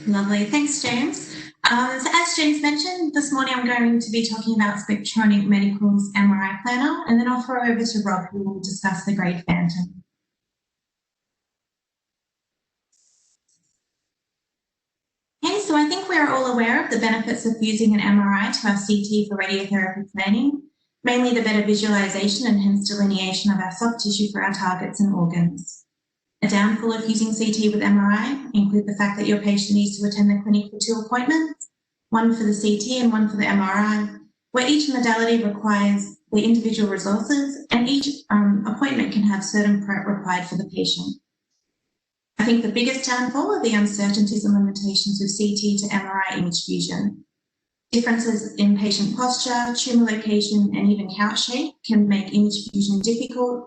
Lovely. Thanks, James. So as James mentioned, this morning I'm going to be talking about Spectronic Medical's MRI planner, and then I'll throw over to Rob, who will discuss the Great Phantom. Okay, so I think we're all aware of the benefits of using an MRI to our CT for radiotherapy planning, mainly the better visualization and hence delineation of our soft tissue for our targets and organs. A downfall of using CT with MRI include the fact that your patient needs to attend the clinic for 2 appointments, one for the CT and one for the MRI, where each modality requires the individual resources and each appointment can have certain prep required for the patient. I think the biggest downfall are the uncertainties and limitations of CT to MRI image fusion. Differences in patient posture, tumour location, and even couch shape can make image fusion difficult.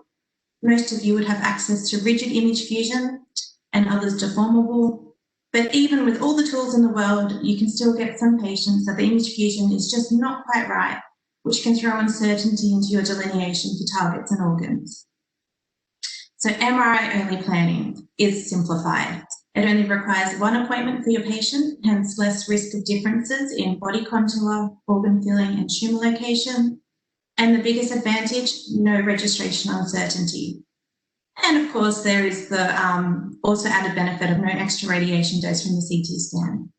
Most of you would have access to rigid image fusion and others deformable. But even with all the tools in the world, you can still get some patients that the image fusion is just not quite right, which can throw uncertainty into your delineation for targets and organs. So MRI-only planning is simplified. It only requires 1 appointment for your patient, hence less risk of differences in body contour, organ filling, and tumour location. And the biggest advantage, no registration uncertainty. And of course, there is the also added benefit of no extra radiation dose from the CT scan.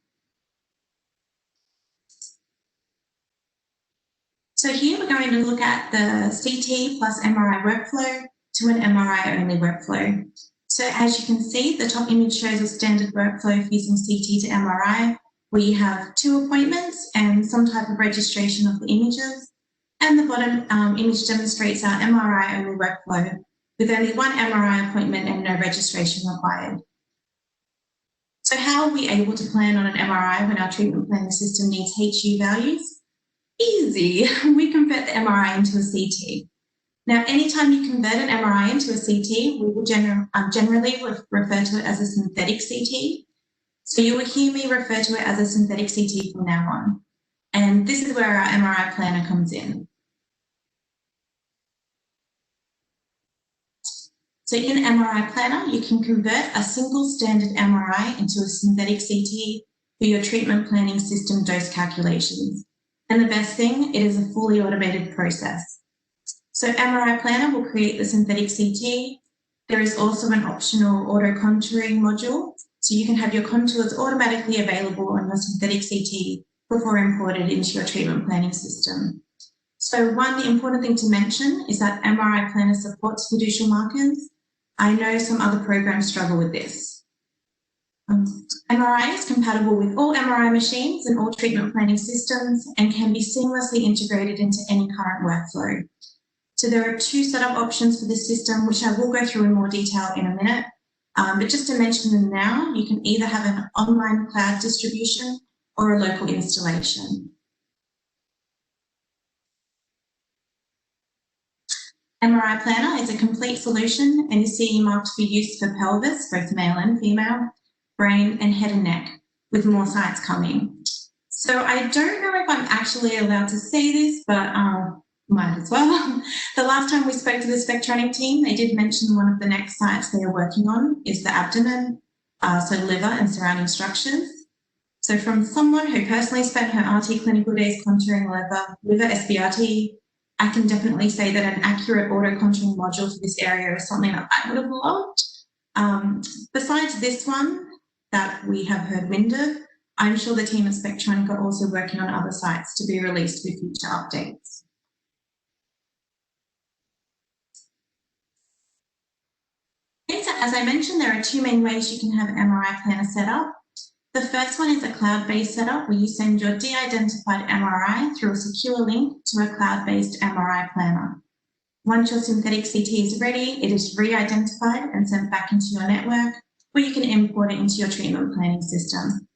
So here we're going to look at the CT plus MRI workflow to an MRI-only workflow. So as you can see, the top image shows a standard workflow for using CT to MRI, where you have 2 appointments and some type of registration of the images. And the bottom image demonstrates our MRI-only workflow, with only 1 MRI appointment and no registration required. So how are we able to plan on an MRI when our treatment planning system needs HU values? Easy. We convert the MRI into a CT. Now, anytime you convert an MRI into a CT, we will generally refer to it as a synthetic CT. So you will hear me refer to it as a synthetic CT from now on. And this is where our MRI planner comes in. So in MRI Planner, you can convert a single standard MRI into a synthetic CT for your treatment planning system dose calculations. And the best thing, it is a fully automated process. So MRI Planner will create the synthetic CT. There is also an optional auto contouring module, so you can have your contours automatically available on your synthetic CT before imported into your treatment planning system. So one important thing to mention is that MRI Planner supports fiducial markers. I know some other programs struggle with this. MRI is compatible with all MRI machines and all treatment planning systems and can be seamlessly integrated into any current workflow. So there are 2 setup options for this system, which I will go through in more detail in a minute. But just to mention them now, you can either have an online cloud distribution or a local installation. MRI Planner is a complete solution and is CE marked for use for pelvis, both male and female, brain and head and neck, with more sites coming. So I don't know if I'm actually allowed to say this, but might as well. The last time we spoke to the Spectronic team, they did mention one of the next sites they are working on is the abdomen, so liver and surrounding structures. So from someone who personally spent her RT clinical days contouring liver SBRT, I can definitely say that an accurate auto contouring module for this area is something that I would have loved. Besides this one that we have heard wind of, I'm sure the team at Spectronic are also working on other sites to be released with future updates. Okay, so as I mentioned, there are 2 main ways you can have MRI Planner set up. The first one is a cloud-based setup where you send your de-identified MRI through a secure link to a cloud-based MRI planner. Once your synthetic CT is ready, it is re-identified and sent back into your network, where you can import it into your treatment planning system.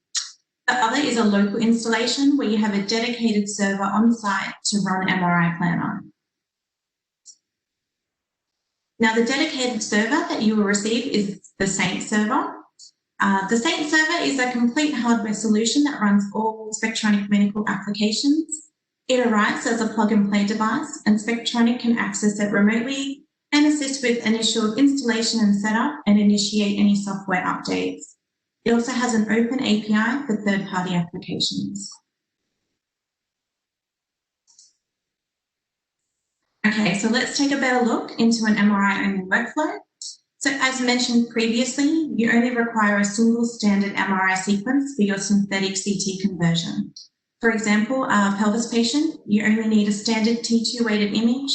The other is a local installation where you have a dedicated server on site to run MRI Planner. Now, the dedicated server that you will receive is the Saint server. The Saint server is a complete hardware solution that runs all Spectronic medical applications. It arrives as a plug-and-play device, and Spectronic can access it remotely and assist with initial installation and setup and initiate any software updates. It also has an open API for third-party applications. Okay, so let's take a better look into an MRI-only workflow. So as mentioned previously, you only require a single standard MRI sequence for your synthetic CT conversion. For example, a pelvis patient, you only need a standard T2 weighted image,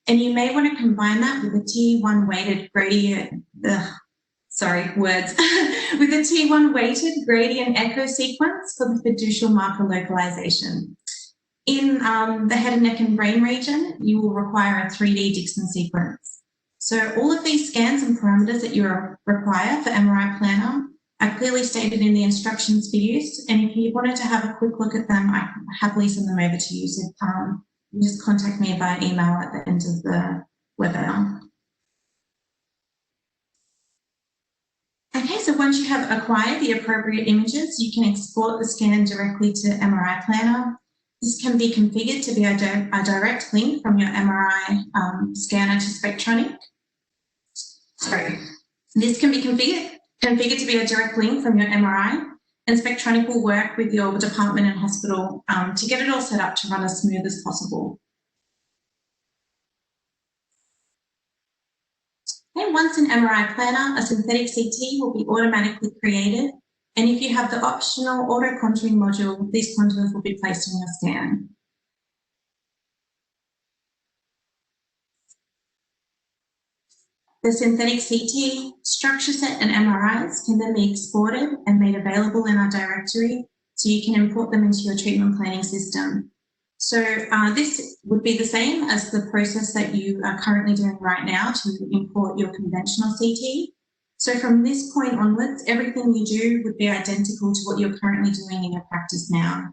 and you may want to combine that with a T1 weighted gradient, with a T1 weighted gradient echo sequence for the fiducial marker localization. In the head and neck and brain region, you will require a 3D Dixon sequence. So all of these scans and parameters that you require for MRI Planner are clearly stated in the instructions for use. And if you wanted to have a quick look at them, I can happily send them over to you. So you just contact me via email at the end of the webinar. Okay, so once you have acquired the appropriate images, you can export the scan directly to MRI Planner. This can be configured to be a direct link from your MRI scanner to Spectronic. This can be configured to be a direct link from your MRI, and Spectronic will work with your department and hospital to get it all set up to run as smooth as possible. Okay, once in MRI Planner, a synthetic CT will be automatically created, and if you have the optional auto contouring module, these contours will be placed on your scan. The synthetic CT, structure set and MRIs can then be exported and made available in our directory, so you can import them into your treatment planning system. So this would be the same as the process that you are currently doing right now to import your conventional CT. So from this point onwards, everything you do would be identical to what you're currently doing in your practice now.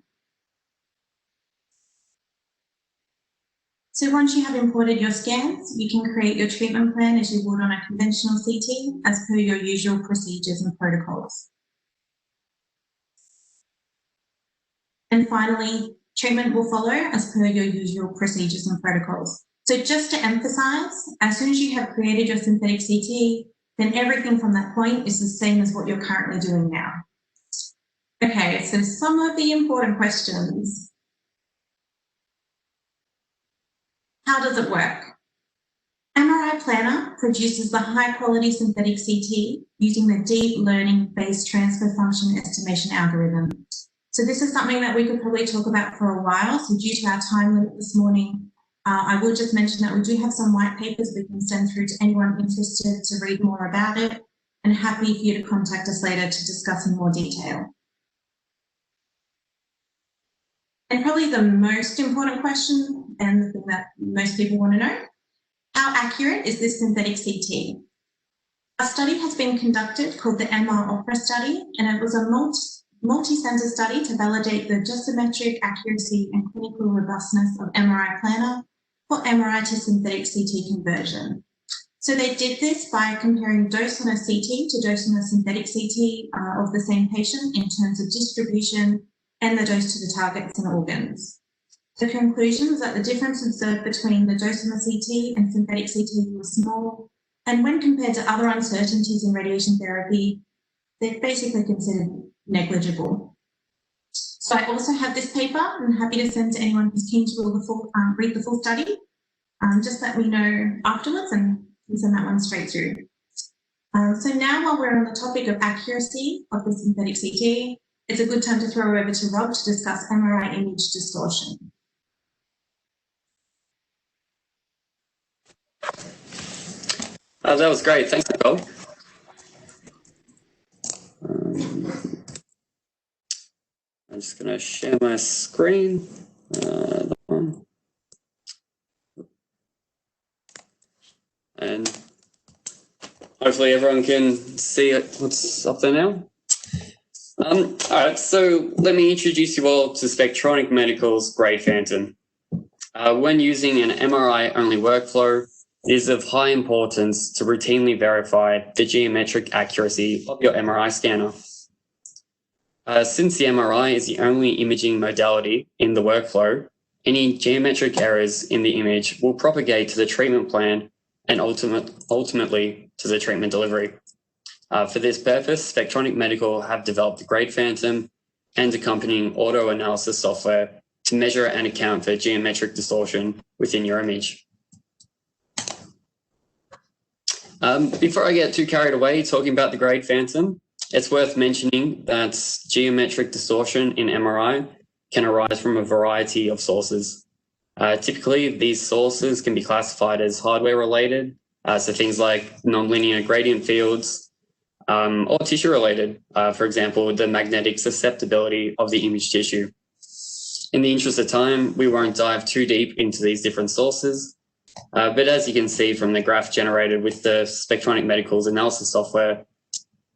So once you have imported your scans, you can create your treatment plan as you would on a conventional CT as per your usual procedures and protocols. And finally, treatment will follow as per your usual procedures and protocols. So just to emphasize, as soon as you have created your synthetic CT, then everything from that point is the same as what you're currently doing now. Okay, so some of the important questions. How does it work? MRI Planner produces the high-quality synthetic CT using the deep learning-based transfer function estimation algorithm. So this is something that we could probably talk about for a while. So due to our time limit this morning, I will just mention that we do have some white papers we can send through to anyone interested to read more about it, and happy for you to contact us later to discuss in more detail. And probably the most important question, and the thing that most people want to know, how accurate is this synthetic CT? A study has been conducted called the MR-OPERA study, and it was a multi-center study to validate the dosimetric accuracy and clinical robustness of MRI Planner for MRI to synthetic CT conversion. So they did this by comparing dose on a CT to dose on a synthetic CT of the same patient in terms of distribution and the dose to the targets and organs. The conclusion was that the difference observed between the dose on the CT and synthetic CT was small, and when compared to other uncertainties in radiation therapy, they're basically considered negligible. So I also have this paper. I'm happy to send to anyone who's keen to read the full study. Just let me know afterwards and we'll send that one straight through. So now while we're on the topic of accuracy of the synthetic CT, it's a good time to throw over to Rob to discuss MRI image distortion. That was great. Thanks, Nicole. I'm just going to share my screen. That one. And hopefully everyone can see what's up there now. All right, so let me introduce you all to Spectronic Medical's Grey Phantom. When using an MRI-only workflow, it is of high importance to routinely verify the geometric accuracy of your MRI scanner. Since the MRI is the only imaging modality in the workflow, any geometric errors in the image will propagate to the treatment plan and ultimately to the treatment delivery. For this purpose, Spectronic Medical have developed the Grade Phantom and accompanying auto-analysis software to measure and account for geometric distortion within your image. Before I get too carried away talking about the Grade Phantom, it's worth mentioning that geometric distortion in MRI can arise from a variety of sources. Typically, these sources can be classified as hardware-related, so things like nonlinear gradient fields, or tissue-related, for example, the magnetic susceptibility of the image tissue. In the interest of time, we won't dive too deep into these different sources, but as you can see from the graph generated with the Spectronic Medical's analysis software,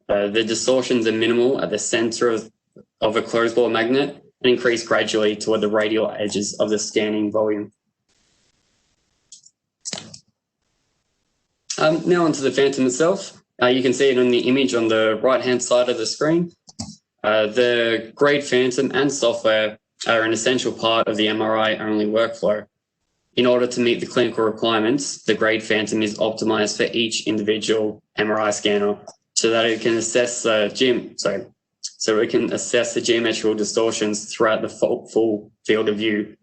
the distortions are minimal at the center of a closed ball magnet and increase gradually toward the radial edges of the scanning volume. Now onto the phantom itself. You can see it on the image on the right-hand side of the screen. The Grade Phantom and software are an essential part of the MRI-only workflow. In order to meet the clinical requirements, the Grade Phantom is optimized for each individual MRI scanner so that it can assess the geometrical distortions throughout the full field of view.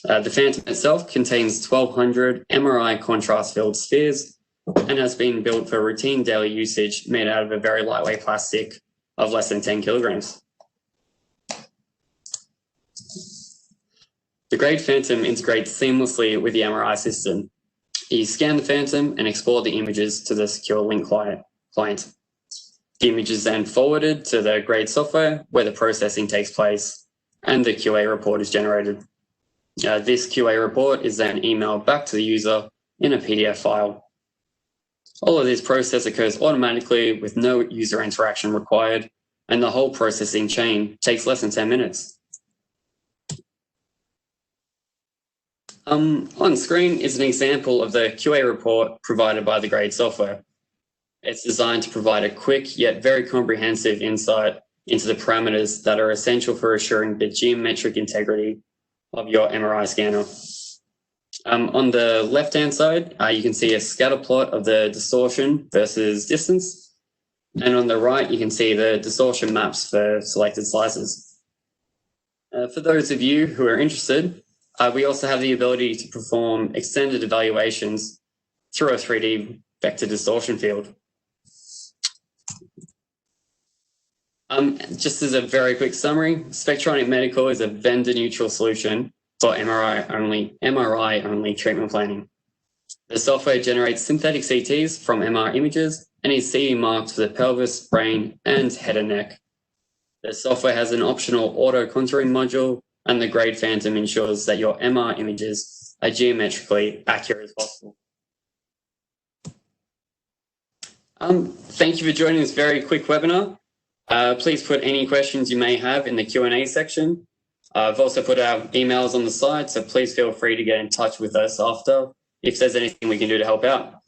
The Phantom itself contains 1,200 MRI contrast-filled spheres and has been built for routine daily usage, made out of a very lightweight plastic of less than 10 kilograms. The Grade Phantom integrates seamlessly with the MRI system. You scan the Phantom and export the images to the secure link client. The image is then forwarded to the Grade software where the processing takes place and the QA report is generated. This QA report is then emailed back to the user in a PDF file. All of this process occurs automatically with no user interaction required, and the whole processing chain takes less than 10 minutes. On screen is an example of the QA report provided by the Grade software. It's designed to provide a quick yet very comprehensive insight into the parameters that are essential for assuring the geometric integrity of your MRI scanner. On the left-hand side, you can see a scatter plot of the distortion versus distance. And on the right, you can see the distortion maps for selected slices. For those of you who are interested, we also have the ability to perform extended evaluations through a 3D vector distortion field. Just as a very quick summary, Spectronic Medical is a vendor-neutral solution for MRI-only treatment planning. The software generates synthetic CTs from MR images and is CE marked for the pelvis, brain, and head and neck. The software has an optional auto-contouring module, and the Grade Phantom ensures that your MR images are geometrically accurate as possible. Thank you for joining this very quick webinar. Please put any questions you may have in the Q&A section. I've also put our emails on the side, so please feel free to get in touch with us after if there's anything we can do to help out.